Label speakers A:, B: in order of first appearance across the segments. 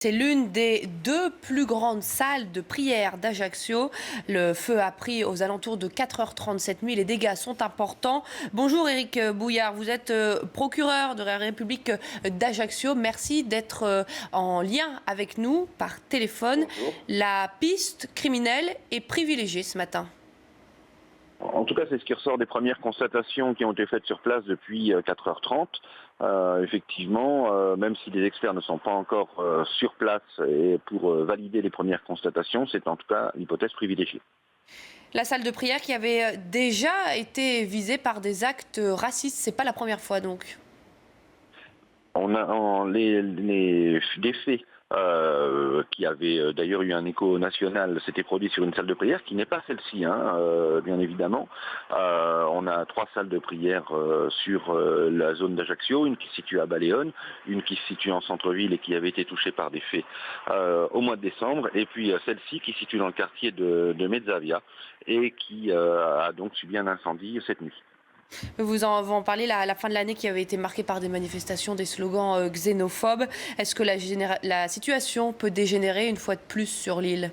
A: C'est l'une des deux plus grandes salles de prière d'Ajaccio. Le feu a pris aux alentours de 4h30 cette nuit. Les dégâts sont importants. Bonjour Éric Bouillard, vous êtes procureur de la République d'Ajaccio. Merci d'être en lien avec nous par téléphone.
B: Bonjour.
A: La piste criminelle est privilégiée ce matin.
B: En tout cas, c'est ce qui ressort des premières constatations qui ont été faites sur place depuis 4h30. Effectivement, même si les experts ne sont pas encore sur place et pour valider les premières constatations, c'est en tout cas l'hypothèse privilégiée.
A: La salle de prière qui avait déjà été visée par des actes racistes, c'est pas la première fois donc.
B: On a des faits qui avaient d'ailleurs eu un écho national, s'étaient produits sur une salle de prière qui n'est pas celle-ci, bien évidemment. On a 3 salles de prière sur la zone d'Ajaccio, une qui se situe à Baléone, une qui se situe en centre-ville et qui avait été touchée par des faits au mois de décembre, et puis celle-ci qui se situe dans le quartier de Mezzavia et qui a donc subi un incendie cette nuit.
A: Vous en parlez, la fin de l'année qui avait été marquée par des manifestations, des slogans xénophobes. Est-ce que la situation peut dégénérer une fois de plus sur l'île ?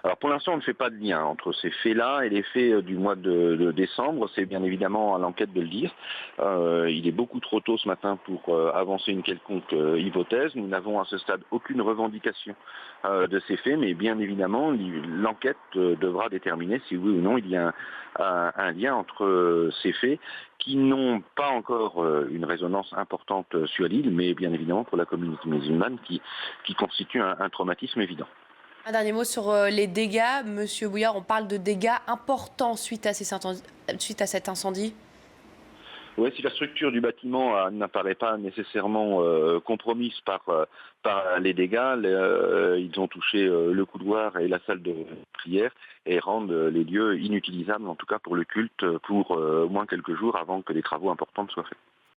B: Alors pour l'instant, on ne fait pas de lien entre ces faits-là et les faits du mois de décembre. C'est bien évidemment à l'enquête de le dire. Il est beaucoup trop tôt ce matin pour avancer une quelconque hypothèse. Nous n'avons à ce stade aucune revendication de ces faits, mais bien évidemment, l'enquête devra déterminer si oui ou non il y a un lien entre ces faits qui n'ont pas encore une résonance importante sur l'île, mais bien évidemment pour la communauté musulmane qui constitue un traumatisme évident.
A: Un dernier mot sur les dégâts. Monsieur Bouillard, on parle de dégâts importants suite à cet incendie.
B: Oui, si la structure du bâtiment n'apparaît pas nécessairement compromise par les dégâts, ils ont touché le couloir et la salle de prière et rendent les lieux inutilisables, en tout cas pour le culte, pour au moins quelques jours avant que des travaux importants soient faits.